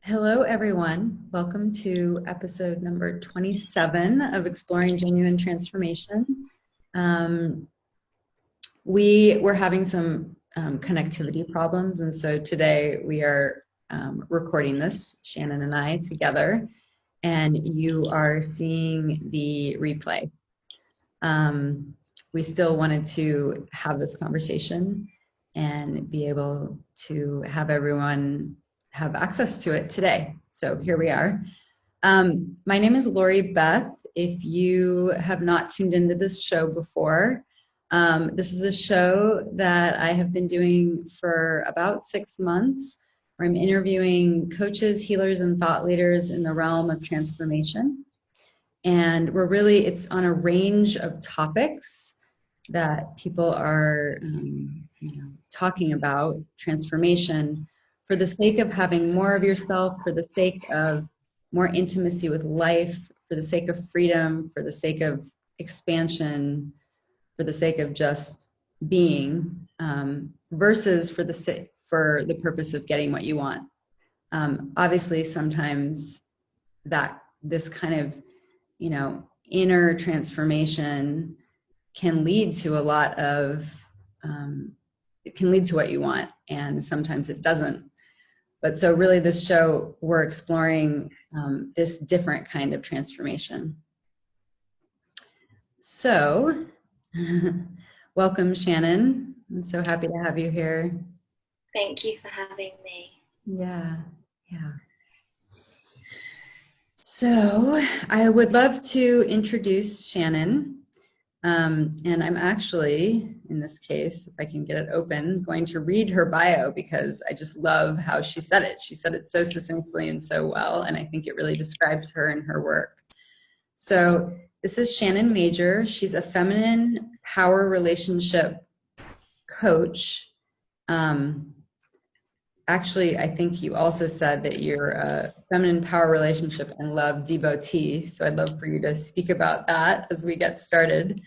Hello, everyone. Welcome to episode number 27 of Exploring Genuine Transformation. We were having some connectivity problems, and so today we are recording this, Shannon and I, together, and you are seeing the replay. We still wanted to have this conversation and be able to have everyone have access to it today. So here we are. My name is Lori Beth. If you have not tuned into this show before, this is a show that I have been doing for about 6 months, where I'm interviewing coaches, healers, and thought leaders in the realm of transformation. And it's on a range of topics that people are talking about transformation, for the sake of having more of yourself, for the sake of more intimacy with life, for the sake of freedom, for the sake of expansion, for the sake of just being, versus for the purpose of getting what you want. Obviously, sometimes that this kind of inner transformation can lead to a lot of it can lead to what you want, and sometimes it doesn't. But so really this show, we're exploring this different kind of transformation. So welcome, Shannon. I'm so happy to have you here. Thank you for having me. Yeah. So I would love to introduce Shannon. And I'm actually, in this case, if I can get it open, going to read her bio because I just love how she said it. She said it so succinctly and so well, and I think it really describes her and her work. So this is Shannon Major. She's a feminine power relationship coach. Actually, I think you also said that you're a feminine power relationship and love devotee. So I'd love for you to speak about that as we get started.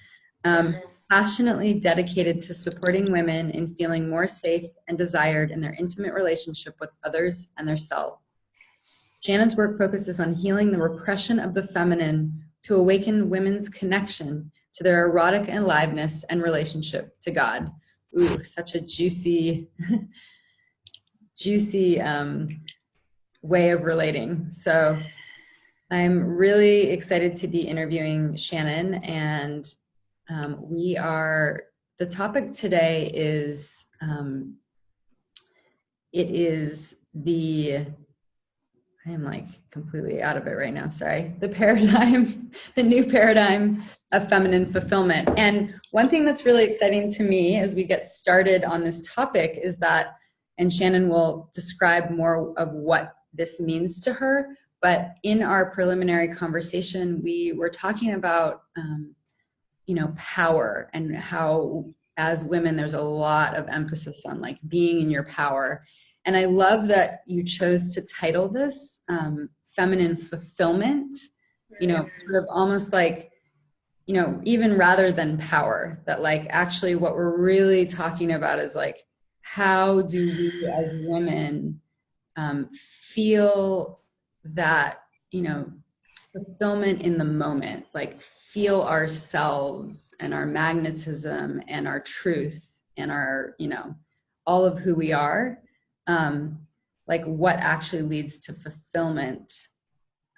Passionately dedicated to supporting women in feeling more safe and desired in their intimate relationship with others and their self. Shannon's work focuses on healing the repression of the feminine to awaken women's connection to their erotic aliveness and relationship to God. Ooh, such a juicy way of relating. So I'm really excited to be interviewing Shannon, and the topic today is, I am like completely out of it right now, sorry. The new paradigm of feminine fulfillment. And one thing that's really exciting to me as we get started on this topic is that, and Shannon will describe more of what this means to her, but in our preliminary conversation, we were talking about, power, and how as women, there's a lot of emphasis on like being in your power. And I love that you chose to title this feminine fulfillment, sort of almost like, even rather than power, that like actually what we're really talking about is like, how do we as women feel that, fulfillment in the moment, like feel ourselves and our magnetism and our truth and our, all of who we are, like what actually leads to fulfillment.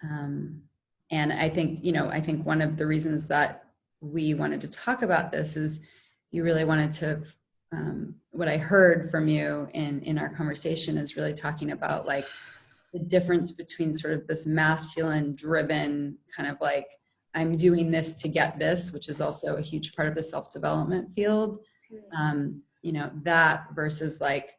And I think one of the reasons that we wanted to talk about this is you really wanted to, what I heard from you in our conversation is really talking about like the difference between sort of this masculine driven kind of like, I'm doing this to get this, which is also a huge part of the self-development field. That versus like,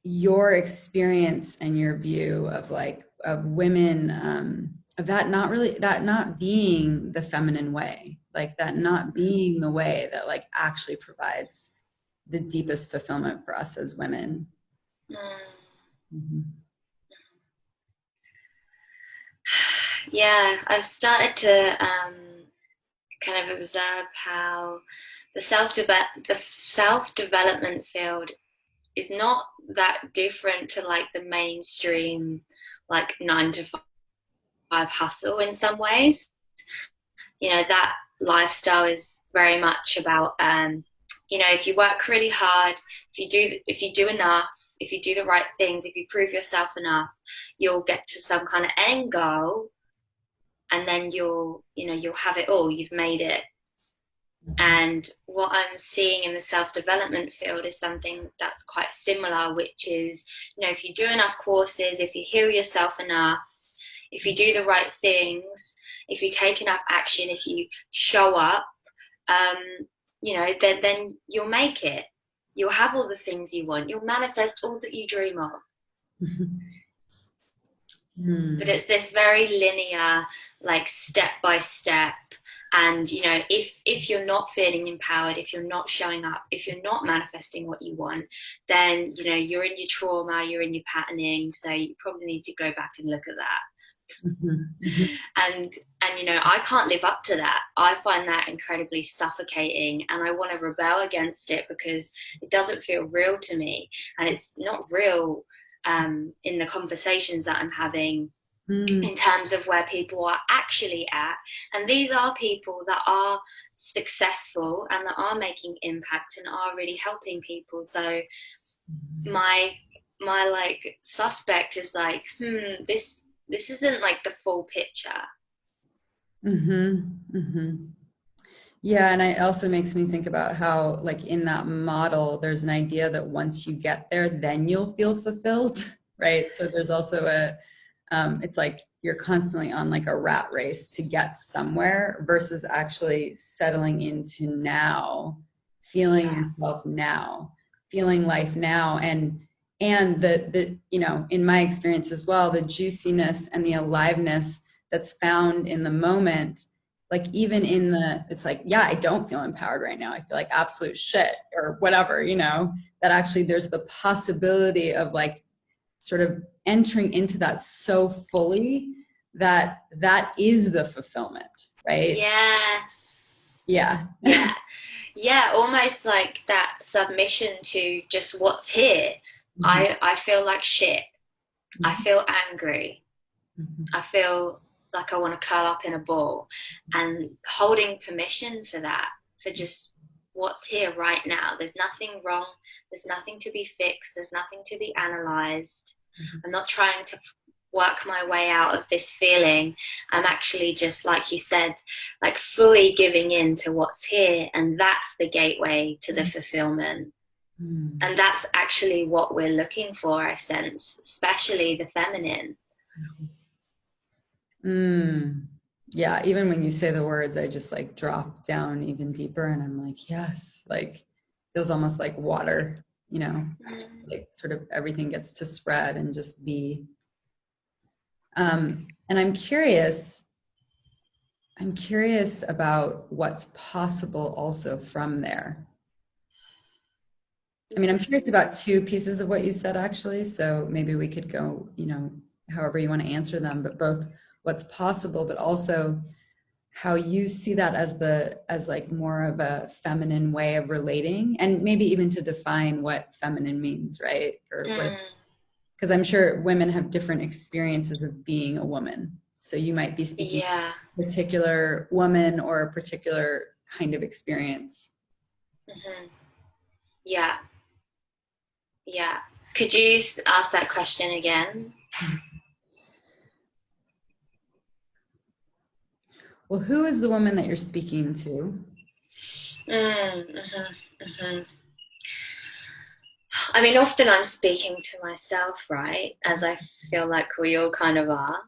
your experience and your view of like, of women, of that not being the feminine way, like that not being the way that like actually provides the deepest fulfillment for us as women. Mm-hmm. Yeah, I've started to kind of observe how the self-development field is not that different to like the mainstream like 9 to 5 hustle in some ways. You know, that lifestyle is very much about you know, if you work really hard, if you do enough, if you do the right things, if you prove yourself enough, you'll get to some kind of end goal, and then you'll have it all. You've made it. And what I'm seeing in the self-development field is something that's quite similar, which is, you know, if you do enough courses, if you heal yourself enough, if you do the right things, if you take enough action, if you show up, um, you know, then you'll make it. You'll have all the things you want. You'll manifest all that you dream of. But it's this very linear, like step by step. And you know, if you're not feeling empowered, if you're not showing up, if you're not manifesting what you want, then you know you're in your trauma, you're in your patterning. So you probably need to go back and look at that. And you know, I can't live up to that. I find that incredibly suffocating, and I want to rebel against it because it doesn't feel real to me, and it's not real in the conversations that I'm having in terms of where people are actually at. And these are people that are successful and that are making impact and are really helping people. So my like suspect is like, this isn't like the full picture. Yeah, and it also makes me think about how, like, in that model, there's an idea that once you get there, then you'll feel fulfilled, right? So there's also it's like you're constantly on like a rat race to get somewhere versus actually settling into now, feeling yourself now, feeling life now, and the you know, in my experience as well, the juiciness and the aliveness that's found in the moment. Like even in it's like, yeah, I don't feel empowered right now. I feel like absolute shit or whatever, you know, that actually there's the possibility of like sort of entering into that so fully that that is the fulfillment, right? Yes. Yeah. Yeah, almost like that submission to just what's here. I feel like shit. I feel angry. I feel like I want to curl up in a ball, and holding permission for that, for just what's here right now. There's nothing wrong. There's nothing to be fixed. There's nothing to be analyzed. I'm not trying to work my way out of this feeling. I'm actually just, like you said, like fully giving in to what's here. And that's the gateway to the fulfillment. And that's actually what we're looking for, I sense, especially the feminine. Yeah, even when you say the words, I just like drop down even deeper and I'm like, yes, like feels almost like water, you know, like sort of everything gets to spread and just be. And I'm curious about what's possible also from there. I mean, I'm curious about two pieces of what you said, actually. So maybe we could go, you know, however you want to answer them, but both what's possible, but also how you see that as like more of a feminine way of relating, and maybe even to define what feminine means, right? Or what, because I'm sure women have different experiences of being a woman. So you might be speaking to a particular woman or a particular kind of experience. Yeah. Could you ask that question again? Well, who is the woman that you're speaking to? I mean, often I'm speaking to myself, right? As I feel like we all kind of are.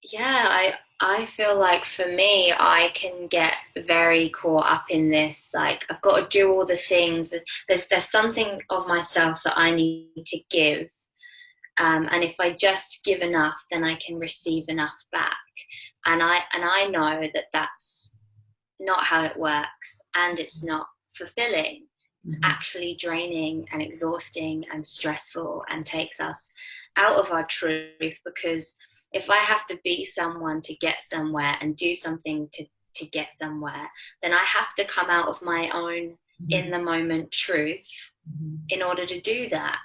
Yeah, I feel like for me, I can get very caught up in this. Like I've got to do all the things. There's something of myself that I need to give. And if I just give enough, then I can receive enough back. And I know that that's not how it works, and it's not fulfilling. It's actually draining and exhausting and stressful, and takes us out of our truth. Because if I have to be someone to get somewhere and do something to get somewhere, then I have to come out of my own in the moment truth Mm-hmm. in order to do that.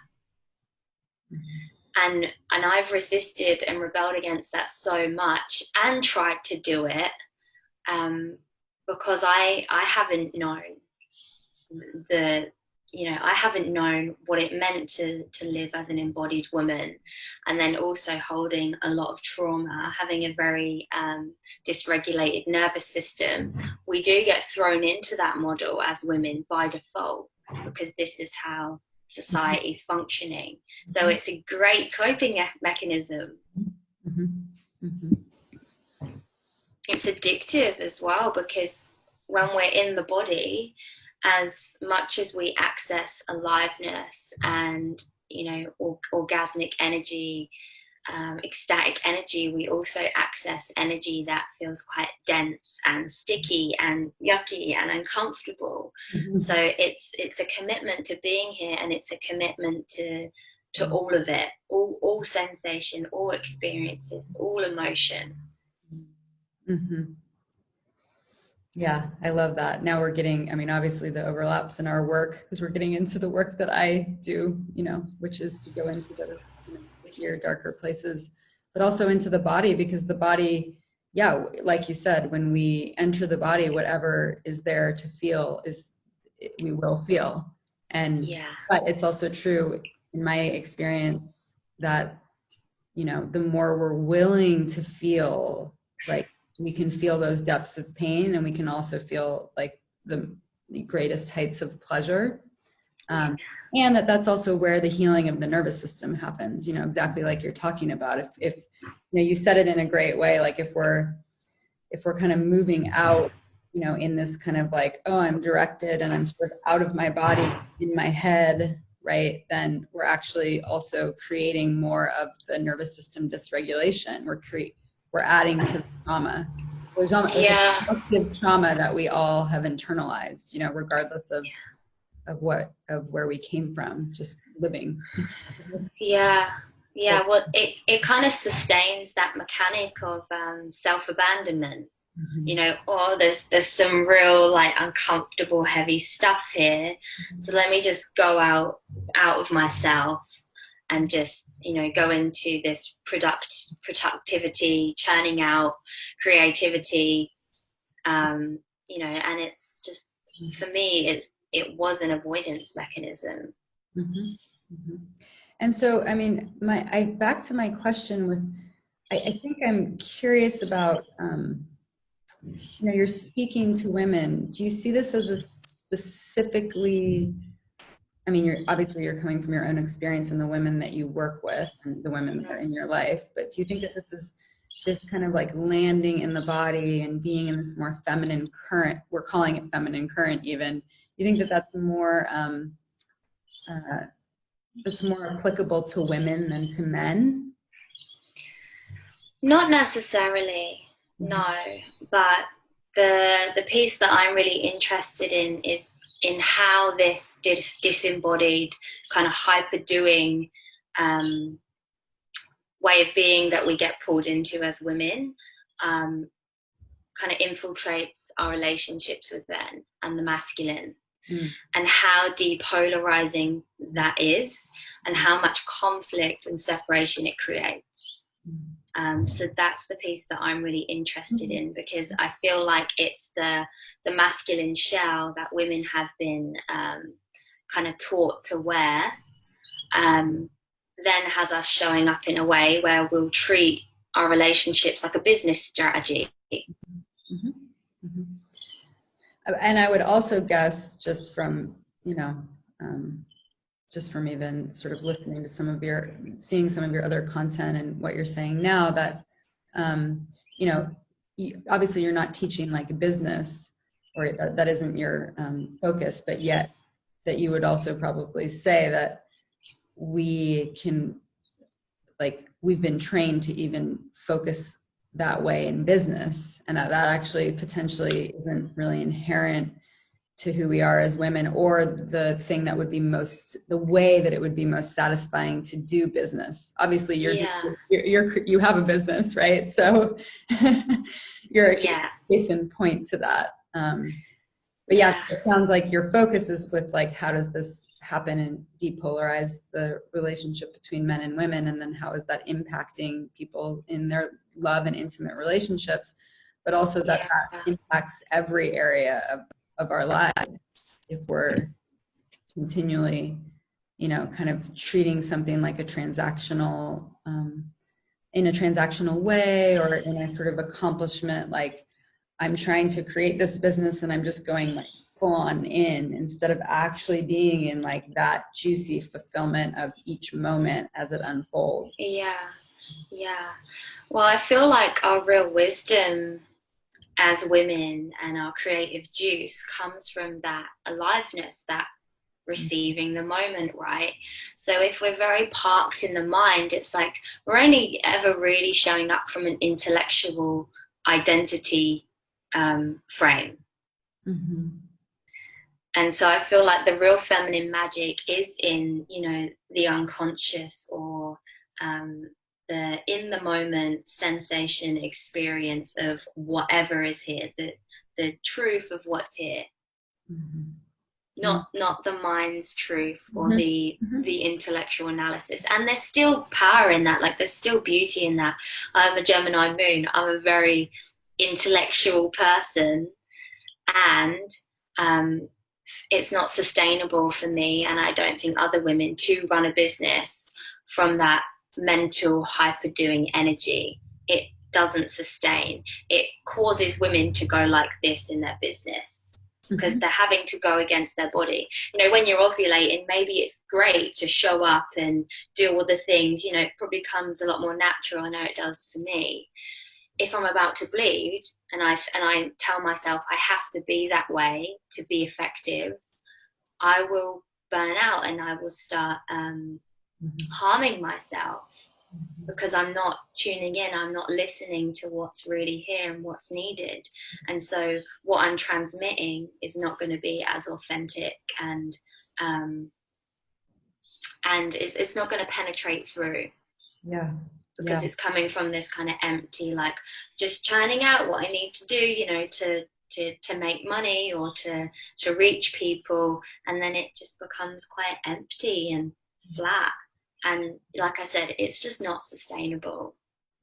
Mm-hmm. And I've resisted and rebelled against that so much and tried to do it, because I haven't known the I haven't known what it meant to live as an embodied woman, and then also holding a lot of trauma, having a very dysregulated nervous system. We do get thrown into that model as women by default because this is how society is functioning. So it's a great coping mechanism. Mm-hmm. Mm-hmm. It's addictive as well, because when we're in the body, as much as we access aliveness and orgasmic energy, ecstatic energy, we also access energy that feels quite dense and sticky and yucky and uncomfortable. Mm-hmm. So it's a commitment to being here, and it's a commitment to all of it, all sensation, all experiences, all emotion. Mm-hmm. Yeah, I love that. Now we're getting, I mean, obviously the overlaps in our work, because we're getting into the work that I do, which is to go into those stickier, darker places, but also into the body, because the body, yeah, like you said, when we enter the body, whatever is there to feel we will feel. And, Yeah. but it's also true in my experience that, the more we're willing to feel, like, we can feel those depths of pain, and we can also feel like the greatest heights of pleasure. And that's also where the healing of the nervous system happens, exactly like you're talking about. If you said it in a great way, like if we're kind of moving out, in this kind of like, oh, I'm directed and I'm sort of out of my body, in my head, right? Then we're actually also creating more of the nervous system dysregulation. We're adding to the trauma. There's a collective trauma that we all have internalized, regardless of where we came from, just living. Well, it kind of sustains that mechanic of self-abandonment. Mm-hmm. There's some real like uncomfortable heavy stuff here, so let me just go out of myself and just go into this productivity, churning out creativity, and it's just, for me, it was an avoidance mechanism. Mm-hmm. Mm-hmm. And so, I mean, back to my question with, I think I'm curious about, you're speaking to women. Do you see this as a specifically, I mean, you're coming from your own experience and the women that you work with and the women that are in your life, but do you think that this is this kind of like landing in the body and being in this more feminine current, we're calling it feminine current even, do you think that that's more applicable to women than to men? Not necessarily, no. But the piece that I'm really interested in is in how this disembodied kind of hyper doing way of being that we get pulled into as women kind of infiltrates our relationships with men and the masculine. And how depolarizing that is, and how much conflict and separation it creates. So that's the piece that I'm really interested in, because I feel like it's the masculine shell that women have been kind of taught to wear, then has us showing up in a way where we'll treat our relationships like a business strategy. Mm-hmm. Mm-hmm. And I would also guess, just from even sort of listening to seeing some of your other content and what you're saying now, that obviously you're not teaching like a business, or that isn't your focus, but yet that you would also probably say that we've been trained to even focus that way in business, and that actually potentially isn't really inherent to who we are as women, or the thing that would be the way that it would be most satisfying to do business. Obviously you have a business, right? So you're a case in point to that. But yes, Yeah. it sounds like your focus is with like, how does this happen and depolarize the relationship between men and women? And then how is that impacting people in their love and intimate relationships? But also that Yeah. impacts every area of our lives if we're continually, kind of treating something like a transactional, in a transactional way, or in a sort of accomplishment, like I'm trying to create this business and I'm just going like full on in, instead of actually being in like that juicy fulfillment of each moment as it unfolds. Yeah. Yeah. Well, I feel like our real wisdom as women and our creative juice comes from that aliveness, that receiving the moment, right? So if we're very parked in the mind, it's like we're only ever really showing up from an intellectual identity frame. Mm-hmm. And so I feel like the real feminine magic is in, the unconscious, or the in the moment sensation experience of whatever is here, the truth of what's here, Mm-hmm. not the mind's truth, or Mm-hmm. the intellectual analysis. And there's still power in that, like there's still beauty in that. I'm a Gemini moon, I'm a very intellectual person, and um, it's not sustainable for me, and I don't think other women, to run a business from that mental hyper doing energy. It doesn't sustain. It causes women to go like this in their business because Mm-hmm. they're having to go against their body. When you're ovulating, maybe it's great to show up and do all the things. It probably comes a lot more natural. I know it does for me. If I'm about to bleed, and I tell myself I have to be that way to be effective, I will burn out, and I will start harming myself, because I'm not tuning in, I'm not listening to what's really here and what's needed. And so what I'm transmitting is not going to be as authentic, um, and it's not going to penetrate through, Yeah. because Yeah. it's coming from this kind of empty, like just churning out what I need to do, to make money, or to reach people, and then it just becomes quite empty and flat. And like I said, it's just not sustainable.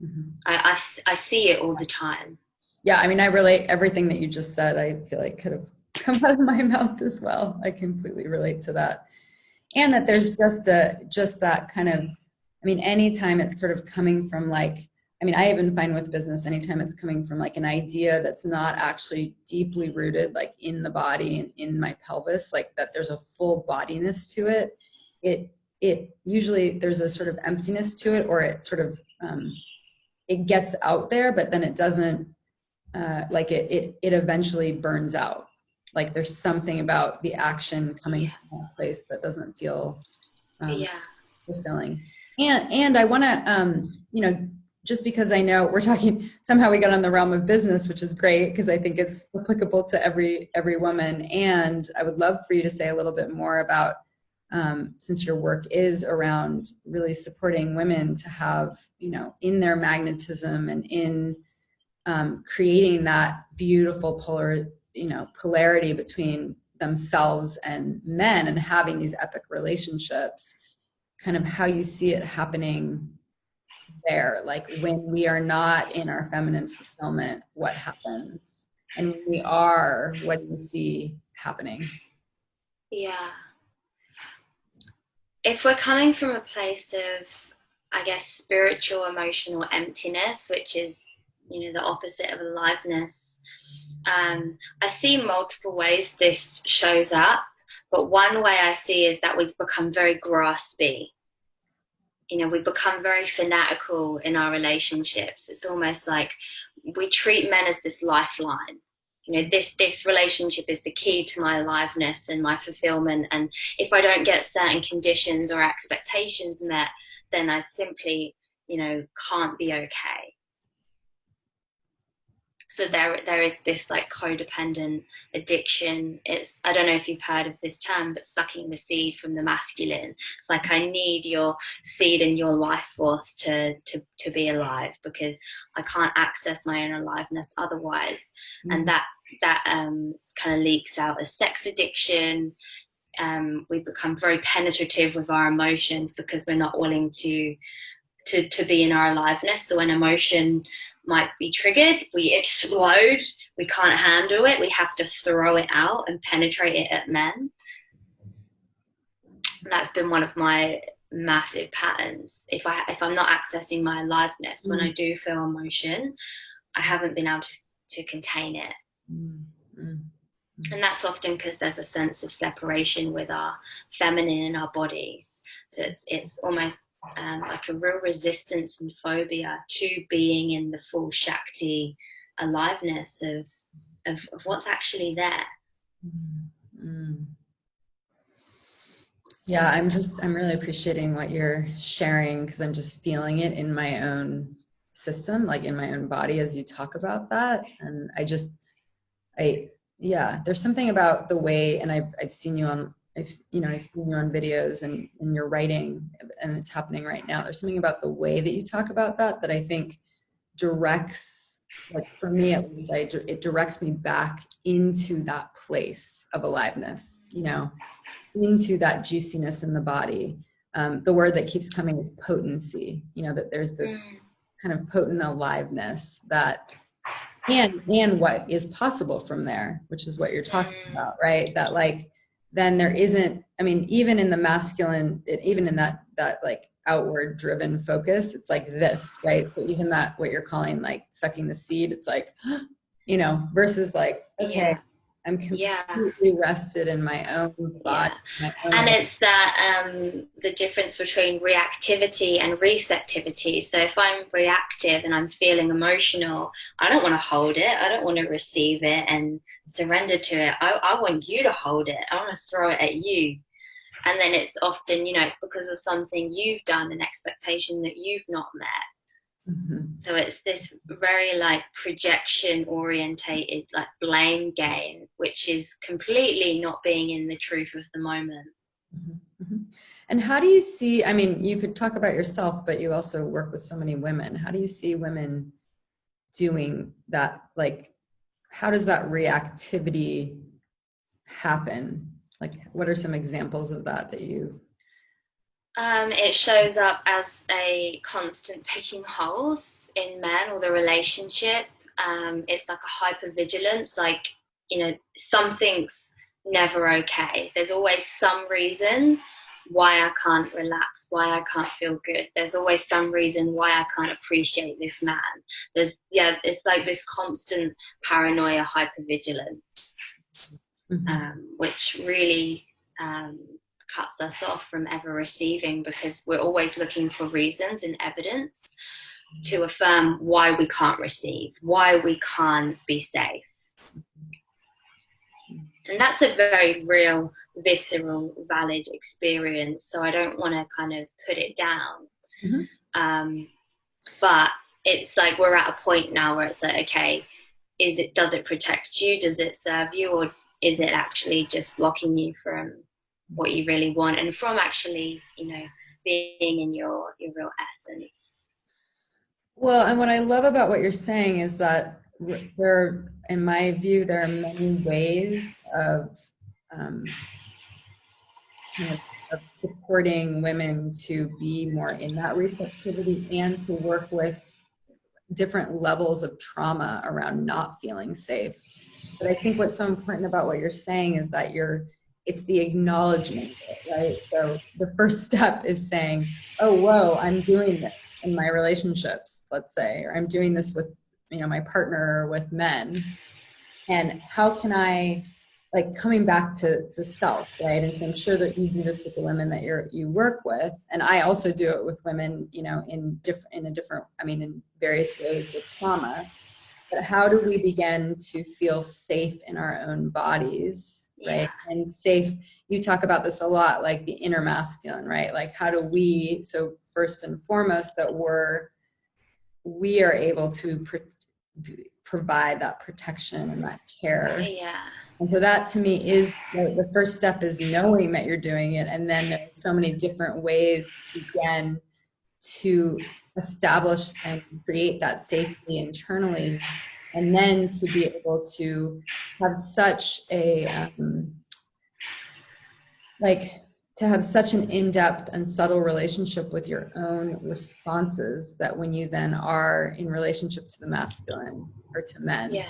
Mm-hmm. I see it all the time. Yeah, I mean, I relate everything that you just said. I feel like could have come out of my mouth as well. I completely relate to that. And that there's just that kind of, I mean, anytime it's sort of coming from like, I mean, I even find with business, anytime it's coming from like an idea that's not actually deeply rooted, like in the body and in my pelvis, like that there's a full bodiness to it, it usually there's a sort of emptiness to it, or it sort of, it gets out there, but then it doesn't, like it eventually burns out. Like there's something about the action coming from that place that doesn't feel Yeah. fulfilling. And I want to, just because I know we're talking, somehow we got on the realm of business, which is great because I think it's applicable to every woman. And I would love for you to say a little bit more about, since your work is around really supporting women to have, in their magnetism and in creating that beautiful polarity between themselves and men, and having these epic relationships, kind of how you see it happening there. Like when we are not in our feminine fulfillment, what happens? And when we are, what do you see happening? Yeah. If we're coming from a place of, I guess, spiritual, emotional emptiness, which is, the opposite of aliveness, I see multiple ways this shows up. But one way I see is that we've become very graspy. We become very fanatical in our relationships. It's almost like we treat men as this lifeline. This relationship is the key to my aliveness and my fulfillment. And if I don't get certain conditions or expectations met, then I simply, can't be okay. So there is this like codependent addiction. I don't know if you've heard of this term, but sucking the seed from the masculine. It's like, I need your seed and your life force to be alive, because I can't access my own aliveness otherwise. And that kind of leaks out as sex addiction. We become very penetrative with our emotions because we're not willing to be in our aliveness. So when emotion might be triggered, we explode. We can't handle it. We have to throw it out and penetrate it at men. That's been one of my massive patterns. If I'm not accessing my aliveness, when I do feel emotion, I haven't been able to contain it. And that's often because there's a sense of separation with our feminine in our bodies. So it's almost like a real resistance and phobia to being in the full Shakti aliveness of what's actually there. Yeah, I'm really appreciating what you're sharing, because I'm just feeling it in my own system, like in my own body as you talk about that. And yeah, there's something about the way, and I've seen you on, I've seen you on videos and in your writing, and it's happening right now. There's something about the way that you talk about that I think directs, like for me at least, it directs me back into that place of aliveness, into that juiciness in the body. The word that keeps coming is potency, that there's this kind of potent aliveness that, and what is possible from there, which is what you're talking about, right? That like, then there isn't, even in the masculine, even in that like outward driven focus, it's like this, right? So even that, what you're calling like sucking the seed, it's like, versus like, okay, I'm completely rested in my own body. And it's that the difference between reactivity and receptivity. So if I'm reactive and I'm feeling emotional, I don't want to hold it. I don't want to receive it and surrender to it. I want you to hold it. I want to throw it at you. And then it's often, it's because of something you've done, an expectation that you've not met. So it's this very like projection orientated, like blame game, which is completely not being in the truth of the moment. And how do you see, you could talk about yourself, but you also work with so many women. How do you see women doing that? Like, how does that reactivity happen? Like, what are some examples of that you... It shows up as a constant picking holes in men or the relationship. It's like a hypervigilance, like, something's never okay. There's always some reason why I can't relax, why I can't feel good. There's always some reason why I can't appreciate this man. It's like this constant paranoia, hypervigilance, which really cuts us off from ever receiving, because we're always looking for reasons and evidence to affirm why we can't receive, why we can't be safe. And that's a very real, visceral, valid experience. So I don't want to kind of put it down. But it's like we're at a point now where it's like, okay, does it protect you? Does it serve you? Or is it actually just blocking you from what you really want and from actually, being in your real essence? Well, and what I love about what you're saying is that in my view, there are many ways of supporting women to be more in that receptivity and to work with different levels of trauma around not feeling safe. But I think what's so important about what you're saying is that it's the acknowledgement of it, right? So the first step is saying, oh, whoa, I'm doing this in my relationships, let's say, or I'm doing this with, my partner or with men. And how can I, like, coming back to the self, right? And so I'm sure that you do this with the women that you work with. And I also do it with women, in various ways with trauma. But how do we begin to feel safe in our own bodies, right? And safe, you talk about this a lot, like the inner masculine, right? Like how do we, so first and foremost, that we are able to provide that protection and that care. And so that to me is the first step, is knowing that you're doing it. And then there's so many different ways to begin to establish and create that safety internally And then to be able to have such a, to have such an in-depth and subtle relationship with your own responses, that when you then are in relationship to the masculine or to men, Yeah.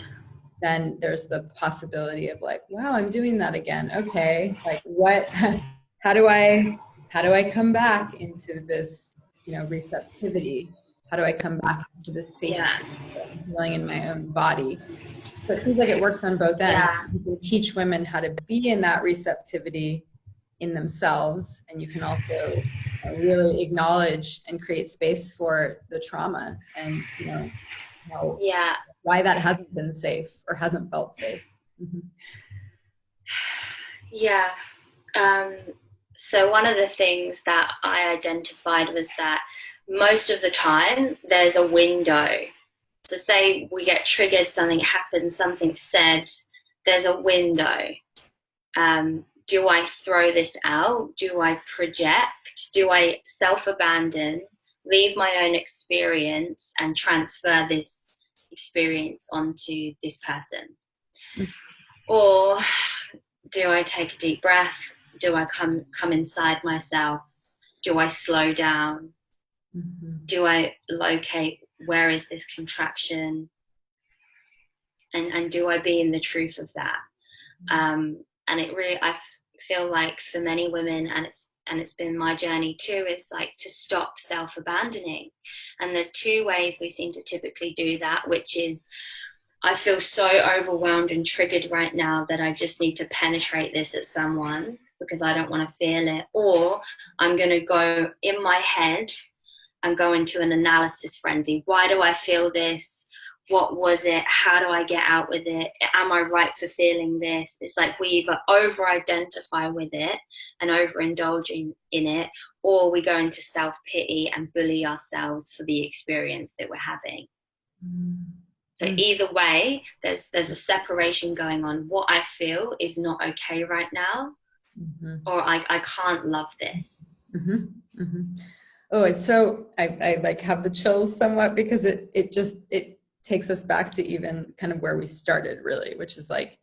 then there's the possibility of like, wow, I'm doing that again. Okay, like what, how do I come back into this, receptivity? How do I come back into this safety and healing in my own body? So it seems like it works on both ends. Yeah. You can teach women how to be in that receptivity in themselves, and you can also really acknowledge and create space for the trauma, and how, Yeah. why that hasn't been safe or hasn't felt safe. Mm-hmm. Yeah. Um, so one of the things that I identified was that most of the time there's a window. So say we get triggered, something happens, something said, there's a window. Do I throw this out? Do I project? Do I self-abandon, leave my own experience and transfer this experience onto this person? Mm-hmm. Or do I take a deep breath? Do I come inside myself? Do I slow down? Mm-hmm. Do I locate where is this contraction? And do I be in the truth of that? And it really, I feel like for many women, and it's been my journey too, is like to stop self-abandoning. And there's two ways we seem to typically do that, which is, I feel so overwhelmed and triggered right now that I just need to penetrate this at someone because I don't want to feel it. Or I'm going to go in my head and go into an analysis frenzy. Why do I feel this? What was it? How do I get out with it? Am I right for feeling this? It's like we either over-identify with it and overindulging in it, or we go into self-pity and bully ourselves for the experience that we're having. So either way, there's a separation going on. What I feel is not okay right now, or I can't love this. Mm-hmm. Mm-hmm. Oh, it's so, I like have the chills somewhat, because it takes us back to even kind of where we started, really, which is like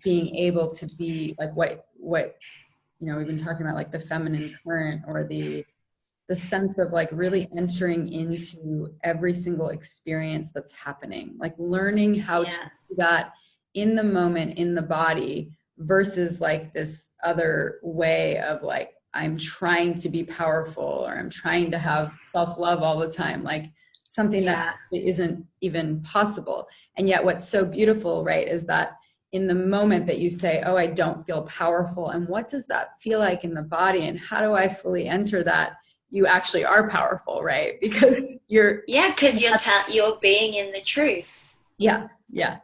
being able to be like what we've been talking about, like the feminine current, or the sense of like really entering into every single experience that's happening, like learning how to do that in the moment, in the body, versus like this other way of like, I'm trying to be powerful, or I'm trying to have self-love all the time, like something that isn't even possible. And yet what's so beautiful, right, is that in the moment that you say, oh, I don't feel powerful, and what does that feel like in the body, and how do I fully enter that, you actually are powerful, right? Because you're being in the truth. Yeah.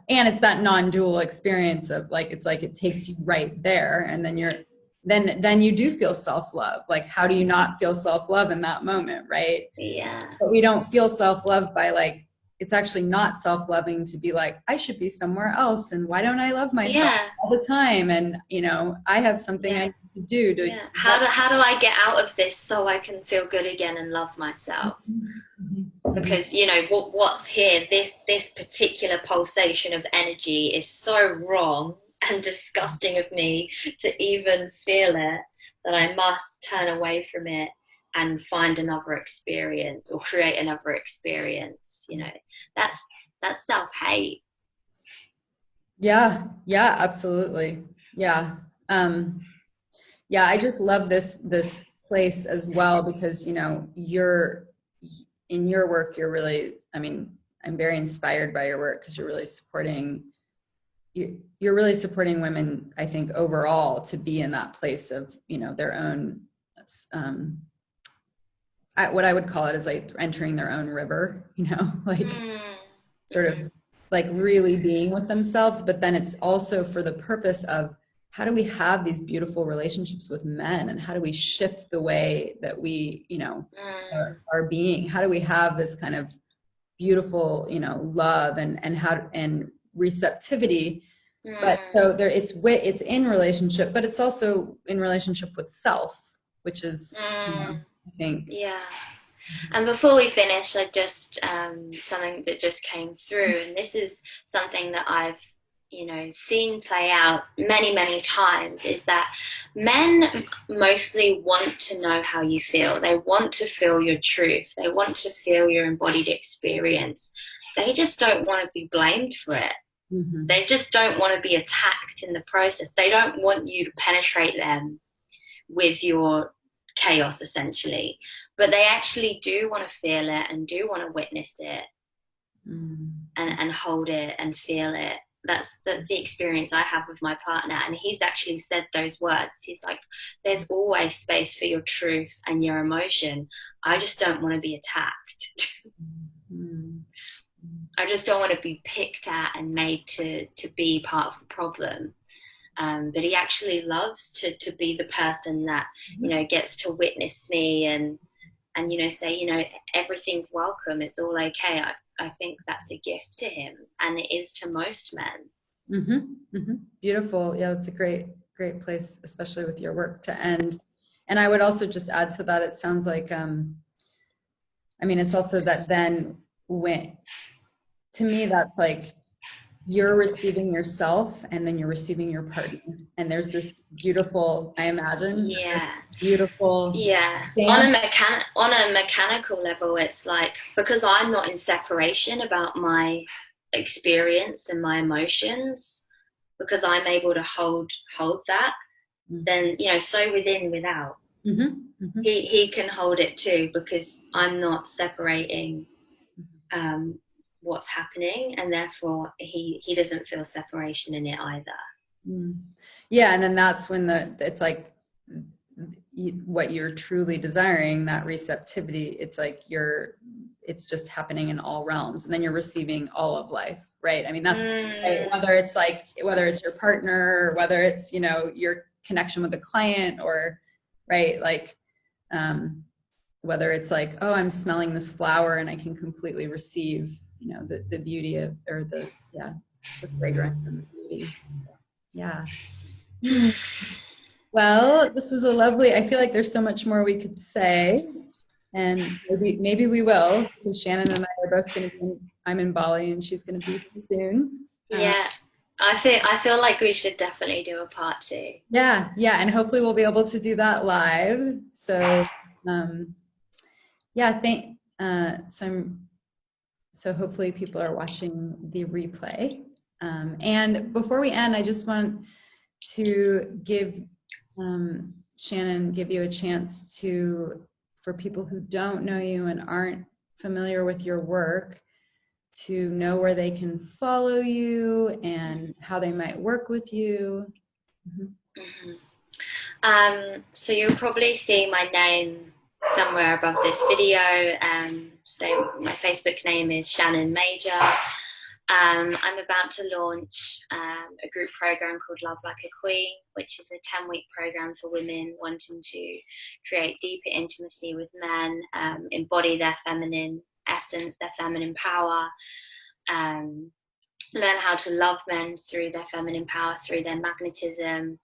And it's that non-dual experience of like, it's like it takes you right there, and then you do feel self-love. Like, how do you not feel self-love in that moment, right? Yeah. But we don't feel self-love by like, it's actually not self-loving to be like, I should be somewhere else, and why don't I love myself all the time? And I have something I need to do to how do I get out of this so I can feel good again and love myself? Because what's here, this particular pulsation of energy is so wrong and disgusting of me to even feel it, that I must turn away from it and find another experience or create another experience. That's self-hate. Yeah, absolutely. Yeah. I just love this place as well, because you're in your work, you're really, I'm very inspired by your work, because you're really supporting women, I think, overall, to be in that place of their own what I would call it is like entering their own river, like sort of like really being with themselves. But then it's also for the purpose of, how do we have these beautiful relationships with men, and how do we shift the way that we are being? How do we have this kind of beautiful love and receptivity? But so there, it's in relationship, but it's also in relationship with self, which is I think And before we finish, I just something that just came through, and this is something that I've seen play out many many times, is that men mostly want to know how you feel. They want to feel your truth. They want to feel your embodied experience. They just don't want to be blamed for it. Mm-hmm. They just don't want to be attacked in the process. They don't want you to penetrate them with your chaos, essentially. But they actually do want to feel it and do want to witness it, and hold it and feel it. That's the experience I have with my partner. And he's actually said those words. He's like, there's always space for your truth and your emotion. I just don't want to be attacked. I just don't want to be picked at and made to be part of the problem. But he actually loves to be the person that, gets to witness me and say, everything's welcome. It's all okay. I think that's a gift to him, and it is to most men. Beautiful. Yeah, that's a great place, especially with your work, to end. And I would also just add to that, it sounds like, it's also that then to me, that's like you're receiving yourself and then you're receiving your partner. And there's this beautiful, I imagine, beautiful. Yeah. On a mechanical level, it's like, because I'm not in separation about my experience and my emotions, because I'm able to hold that, then, so within, without. He can hold it too, because I'm not separating what's happening, and therefore he doesn't feel separation in it either. Yeah, and then that's when it's like what you're truly desiring, that receptivity, it's like it's just happening in all realms, and then you're receiving all of life, right? That's right? whether it's your partner, or whether it's your connection with the client, or right, like whether it's like, oh, I'm smelling this flower and I can completely receive the beauty of, or the fragrance and the beauty. Yeah. Well, this was I feel like there's so much more we could say, and maybe we will, because Shannon and I are both going to be I'm in Bali and she's going to be soon. Yeah. I feel like we should definitely do a part 2. Yeah. And hopefully we'll be able to do that live. So, so hopefully people are watching the replay. And before we end, I just want to give Shannon, give you a chance for people who don't know you and aren't familiar with your work, to know where they can follow you and how they might work with you. So you'll probably see my name somewhere above this video. So my Facebook name is Shannon Major. I'm about to launch a group program called Love Like a Queen, which is a 10-week program for women wanting to create deeper intimacy with men, embody their feminine essence, their feminine power, learn how to love men through their feminine power, through their magnetism.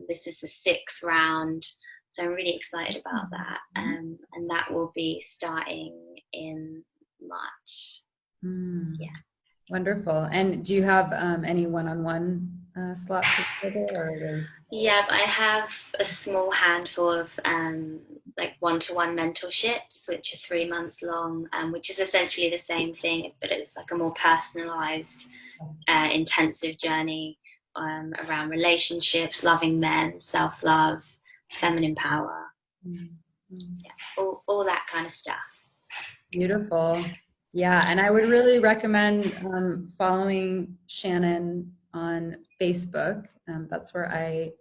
This is the 6th round, so I'm really excited about that, and that will be starting in March. Yeah. Wonderful. And do you have any one-on-one slots available, or Yeah, I have a small handful of like one-to-one mentorships, which are 3 months long, which is essentially the same thing, but it's like a more personalized, intensive journey around relationships, loving men, self-love, feminine power, all that kind of stuff. Beautiful. Yeah, and I would really recommend following Shannon on Facebook. That's where I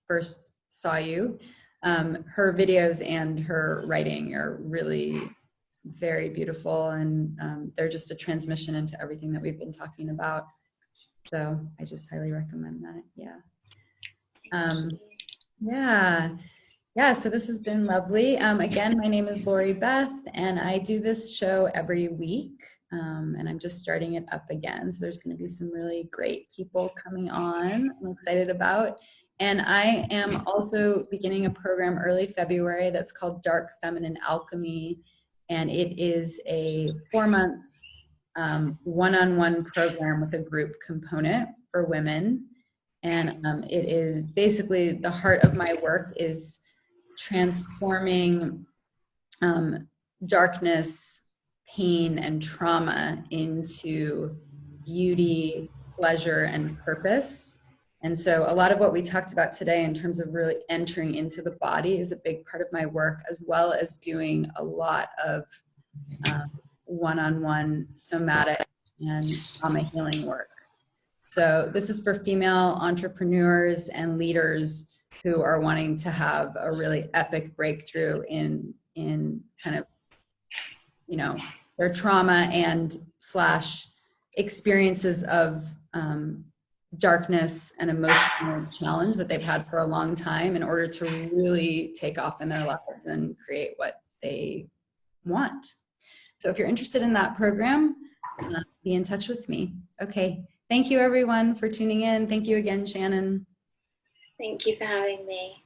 first saw you. Her videos and her writing are really very beautiful, and they're just a transmission into everything that we've been talking about. So I just highly recommend that. Yeah, so this has been lovely. Again, my name is Lori Beth, and I do this show every week, and I'm just starting it up again. So there's going to be some really great people coming on I'm excited about. And I am also beginning a program early February that's called Dark Feminine Alchemy. And it is a 4-month one-on-one program with a group component for women. And it is basically the heart of my work is transforming darkness, pain, and trauma into beauty, pleasure, and purpose. And so a lot of what we talked about today in terms of really entering into the body is a big part of my work, as well as doing a lot of one-on-one somatic and trauma healing work. So this is for female entrepreneurs and leaders who are wanting to have a really epic breakthrough in kind of, you know, their trauma and / experiences of darkness and emotional challenge that they've had for a long time in order to really take off in their lives and create what they want. So if you're interested in that program, be in touch with me. Okay. Thank you everyone for tuning in. Thank you again, Shannon. Thank you for having me.